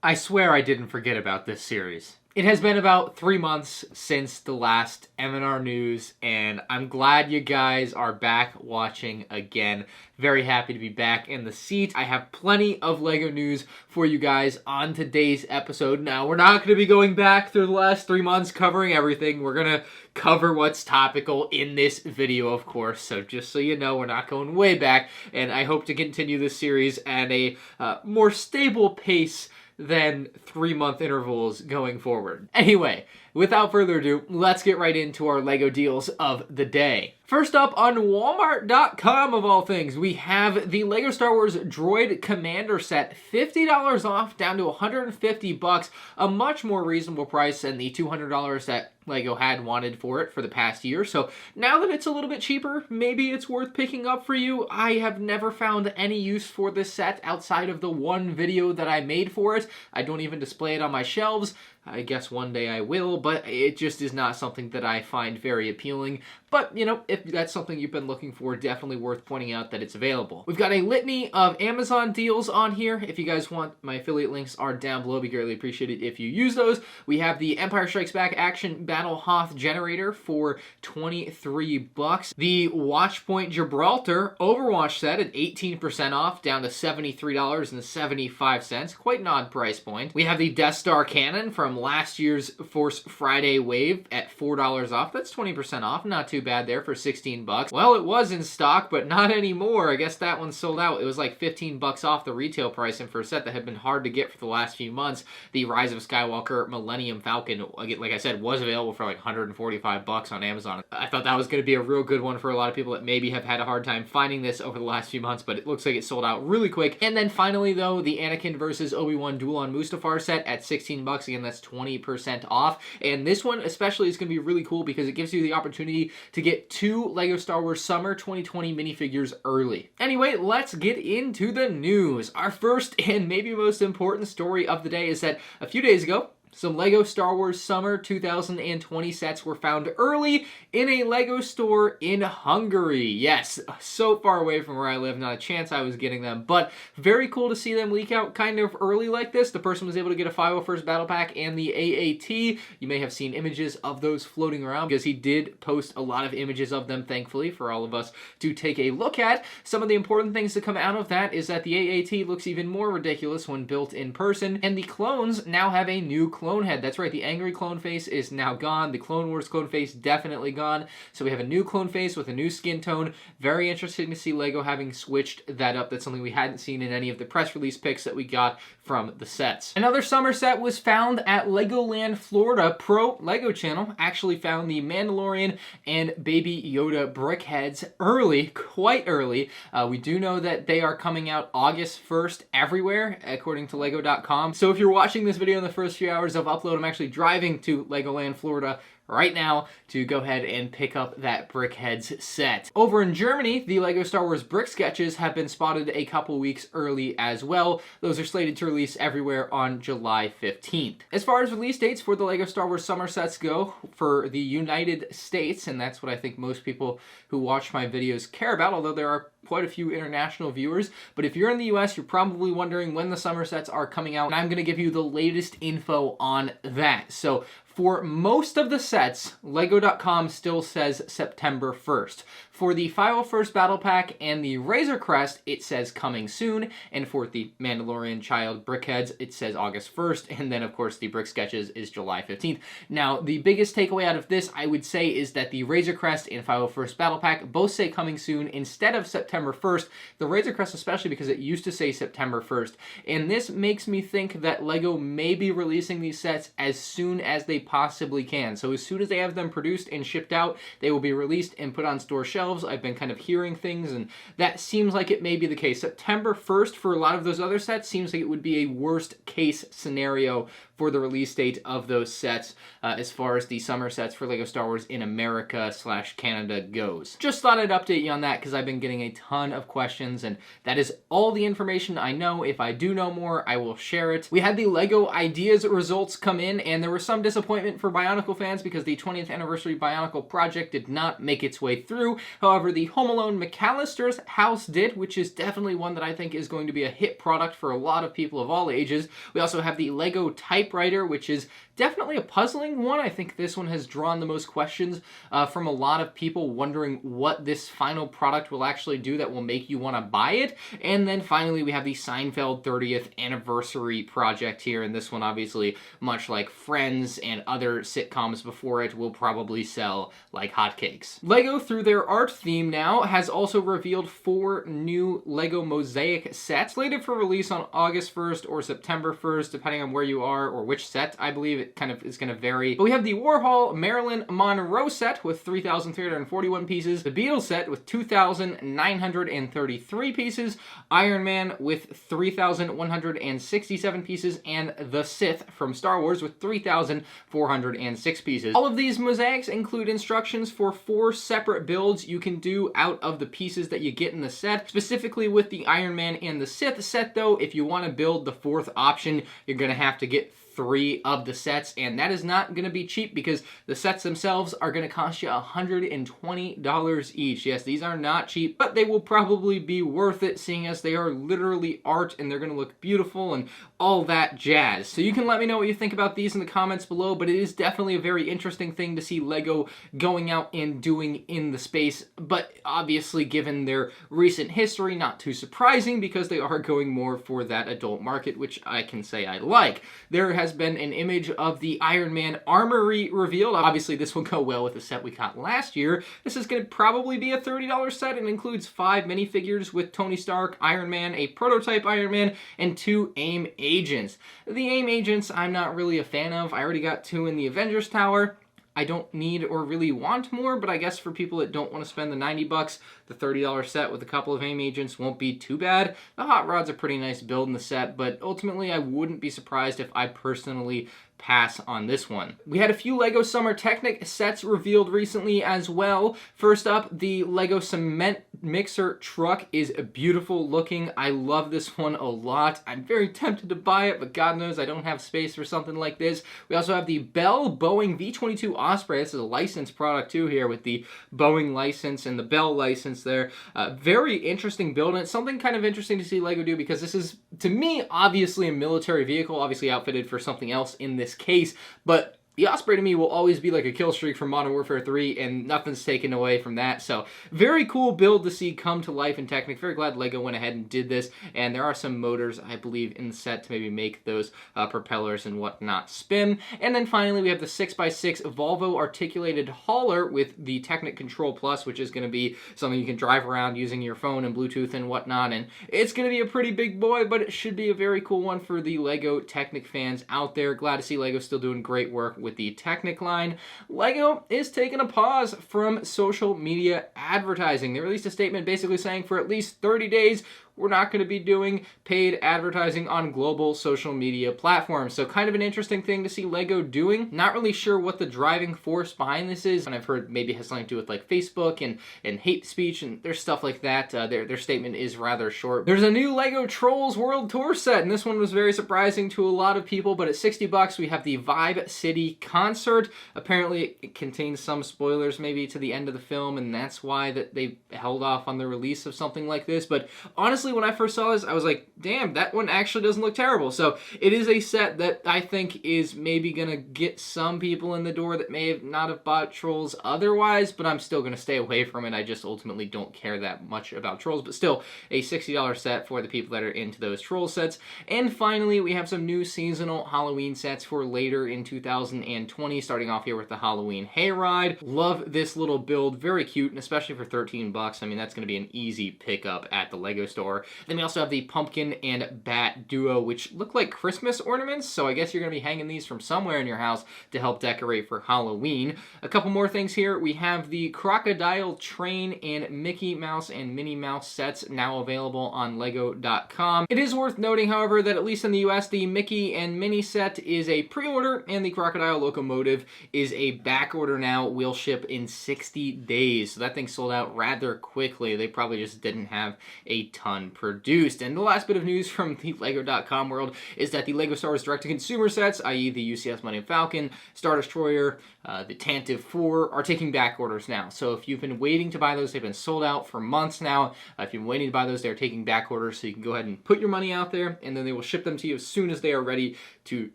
I swear I didn't forget about this series. It has been about 3 months since the last M&R news, and I'm glad you guys are back watching again. Very happy to be back in the seat. I have plenty of LEGO news for you guys on today's episode. Now, we're not going to be going back through the last 3 months covering everything. We're going to cover what's topical in this video, of course. So just so you know, we're not going way back, and I hope to continue this series at a more stable pace than 3-month intervals going forward. Anyway, without further ado, let's get right into our LEGO deals of the day. First up, on Walmart.com of all things, we have the LEGO Star Wars Droid Commander set, $50 off, down to $150, a much more reasonable price than the $200 that LEGO had wanted for it for the past year. So now that it's a little bit cheaper, maybe it's worth picking up for you. I have never found any use for this set outside of the one video that I made for it. I don't even display it on my shelves. I guess one day I will, but it just is not something that I find very appealing. But, you know, if that's something you've been looking for, definitely worth pointing out that it's available. We've got a litany of Amazon deals on here. If you guys want, my affiliate links are down below. Be greatly appreciated if you use those. We have the Empire Strikes Back Action Battle Hoth Generator for $23. The Watchpoint Gibraltar Overwatch set at 18% off, down to $73.75. Quite an odd price point. We have the Death Star Cannon from last year's Force Friday wave at $4 off. That's 20% off. Not too bad there for $16. Well, it was in stock, but not anymore. I guess that one sold out. It was like $15 off the retail price, and for a set that had been hard to get for the last few months, the Rise of Skywalker Millennium Falcon, like I said, was available for like $145 on Amazon. I thought that was going to be a real good one for a lot of people that maybe have had a hard time finding this over the last few months, but it looks like it sold out really quick. And then finally, though, the Anakin versus Obi-Wan Duel on Mustafar set at $16. Again, that's 20% off. And this one especially is going to be really cool because it gives you the opportunity to get 2 LEGO Star Wars Summer 2020 minifigures early. Anyway, let's get into the news. Our first and maybe most important story of the day is that a few days ago, some LEGO Star Wars Summer 2020 sets were found early in a LEGO store in Hungary. Yes, so far away from where I live, not a chance I was getting them, but very cool to see them leak out kind of early like this. The person was able to get a 501st Battle Pack and the AAT. You may have seen images of those floating around because he did post a lot of images of them, thankfully, for all of us to take a look at. Some of the important things to come out of that is that the AAT looks even more ridiculous when built in person, and the clones now have a new clone head. That's right, the angry clone face is now gone. The Clone Wars clone face definitely gone. So we have a new clone face with a new skin tone. Very interesting to see LEGO having switched that up. That's something we hadn't seen in any of the press release pics that we got from the sets. Another summer set was found at Legoland Florida. Pro LEGO channel actually found the Mandalorian and Baby Yoda brick heads early, quite early. We do know that they are coming out August 1st everywhere, according to Lego.com. So if you're watching this video in the first few hours of upload, I'm actually driving to Legoland Florida right now to go ahead and pick up that Brickheads set. Over in Germany, the LEGO Star Wars brick sketches have been spotted a couple weeks early as well. Those are slated to release everywhere on July 15th. As far as release dates for the LEGO Star Wars summer sets go, for the United States, and that's what I think most people who watch my videos care about, although there are quite a few international viewers, but if you're in the US, you're probably wondering when the summer sets are coming out, and I'm going to give you the latest info on that. So for most of the sets, Lego.com still says September 1st. For the 501st Battle Pack and the Razor Crest, it says coming soon, and for the Mandalorian Child Brickheads, it says August 1st, and then of course the Brick Sketches is July 15th. Now, the biggest takeaway out of this, I would say, is that the Razor Crest and 501st Battle Pack both say coming soon instead of September 1st. The Razor Crest especially because it used to say September 1st, and this makes me think that LEGO may be releasing these sets as soon as they possibly can. So as soon as they have them produced and shipped out, they will be released and put on store shelves. I've been kind of hearing things, and that seems like it may be the case. September 1st for a lot of those other sets seems like it would be a worst case scenario for the release date of those sets as far as the summer sets for LEGO Star Wars in America/Canada goes. Just thought I'd update you on that because I've been getting a ton of questions, and that is all the information I know. If I do know more, I will share it. We had the LEGO Ideas results come in, and there was some disappointment for Bionicle fans because the 20th anniversary Bionicle project did not make its way through. However, the Home Alone McAllister's house did, which is definitely one that I think is going to be a hit product for a lot of people of all ages. We also have the LEGO Typewriter, which is definitely a puzzling one. I think this one has drawn the most questions from a lot of people wondering what this final product will actually do that will make you want to buy it. And then finally, we have the Seinfeld 30th anniversary project here, and this one obviously, much like Friends and other sitcoms before it, will probably sell like hotcakes. LEGO, through their art theme now, has also revealed 4 new LEGO Mosaic sets slated for release on August 1st or September 1st, depending on where you are or which set. I believe it kind of is going to vary. But we have the Warhol Marilyn Monroe set with 3,341 pieces, the Beatles set with 2,933 pieces, Iron Man with 3,167 pieces, and the Sith from Star Wars with 3,406 pieces. All of these mosaics include instructions for 4 separate builds you can do out of the pieces that you get in the set. Specifically with the Iron Man and the Sith set though, if you want to build the 4th option, you're going to have to get 3 of the sets, and that is not going to be cheap because the sets themselves are going to cost you $120 each. Yes, these are not cheap, but they will probably be worth it, seeing as they are literally art and they're going to look beautiful and all that jazz. So you can let me know what you think about these in the comments below, but it is definitely a very interesting thing to see LEGO going out and doing in the space, but obviously given their recent history, not too surprising because they are going more for that adult market, which I can say I like. There has been an image of the Iron Man Armory revealed. Obviously, this will go well with the set we got last year. This is going to probably be a $30 set and includes 5 minifigures with Tony Stark, Iron Man, a prototype Iron Man, and 2 AIM agents. The AIM agents I'm not really a fan of. I already got 2 in the Avengers Tower. I don't need or really want more, but I guess for people that don't want to spend the 90 bucks, the $30 set with a couple of AIM agents won't be too bad. The Hot Rod's a pretty nice build in the set, but ultimately I wouldn't be surprised if I personally pass on this one. We had a few LEGO Summer Technic sets revealed recently as well. First up, the LEGO Cement Mixer Truck is beautiful looking. I love this one a lot. I'm very tempted to buy it, but God knows I don't have space for something like this. We also have the Bell Boeing V-22 Osprey. This is a licensed product too here with the Boeing license and the Bell license there. Very interesting build, and it's something kind of interesting to see LEGO do because this is, to me, obviously a military vehicle, obviously outfitted for something else in this case, but the Osprey to me will always be like a kill streak from Modern Warfare 3, and nothing's taken away from that. So very cool build to see come to life in Technic. Very glad LEGO went ahead and did this, and there are some motors, I believe, in the set to maybe make those propellers and whatnot spin. And then finally, we have the 6x6 Volvo articulated hauler with the Technic Control Plus, which is going to be something you can drive around using your phone and Bluetooth and whatnot, and it's going to be a pretty big boy, but it should be a very cool one for the LEGO Technic fans out there. Glad to see LEGO still doing great work with the Technic line. LEGO is taking a pause from social media advertising. They released a statement basically saying for at least 30 days, we're not going to be doing paid advertising on global social media platforms. So kind of an interesting thing to see LEGO doing. Not really sure what the driving force behind this is, and I've heard maybe it has something to do with like Facebook and hate speech, and there's stuff like that. Their statement is rather short. There's a new LEGO Trolls World Tour set, and this one was very surprising to a lot of people, but at 60 bucks we have the Vibe City Concert. Apparently it contains some spoilers maybe to the end of the film, and that's why that they held off on the release of something like this. But honestly, when I first saw this, I was like, damn, that one actually doesn't look terrible. So it is a set that I think is maybe going to get some people in the door that may have not have bought Trolls otherwise, but I'm still going to stay away from it. I just ultimately don't care that much about Trolls, but still a $60 set for the people that are into those Troll sets. And finally, we have some new seasonal Halloween sets for later in 2020, starting off here with the Halloween Hayride. Love this little build, very cute, and especially for 13 bucks. I mean, that's going to be an easy pickup at the LEGO store. store. Then we also have the pumpkin and bat duo, which look like Christmas ornaments, so I guess you're going to be hanging these from somewhere in your house to help decorate for Halloween. A couple more things here. We have the Crocodile Train and Mickey Mouse and Minnie Mouse sets now available on LEGO.com. It is worth noting, however, that at least in the US, the Mickey and Minnie set is a pre-order and the Crocodile Locomotive is a back order now. Will ship in 60 days. So that thing sold out rather quickly. They probably just didn't have a ton produced. And the last bit of news from the LEGO.com world is that the LEGO Star Wars direct-to-consumer sets, i.e. the UCS Millennium Falcon, Star Destroyer, the Tantive 4, are taking back orders now. So if you've been waiting to buy those, they've been sold out for months now. If you've been waiting to buy those, they're taking back orders, so you can go ahead and put your money out there, and then they will ship them to you as soon as they are ready to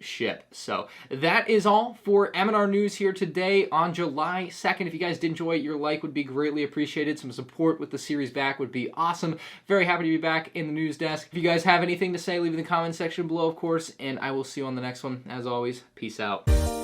ship. So that is all for MandR news here today on July 2nd. If you guys did enjoy it, your like would be greatly appreciated. Some support with the series back would be awesome. Very happy to be back in the news desk. If you guys have anything to say, leave it in the comment section below, of course, and I will see you on the next one. As always, peace out.